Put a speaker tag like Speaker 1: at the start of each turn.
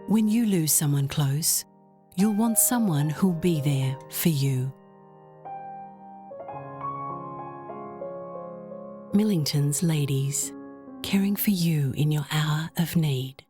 Speaker 1: When you lose someone close, you'll want someone who'll be there for you. Millingtons ladies, caring for you in your hour of need.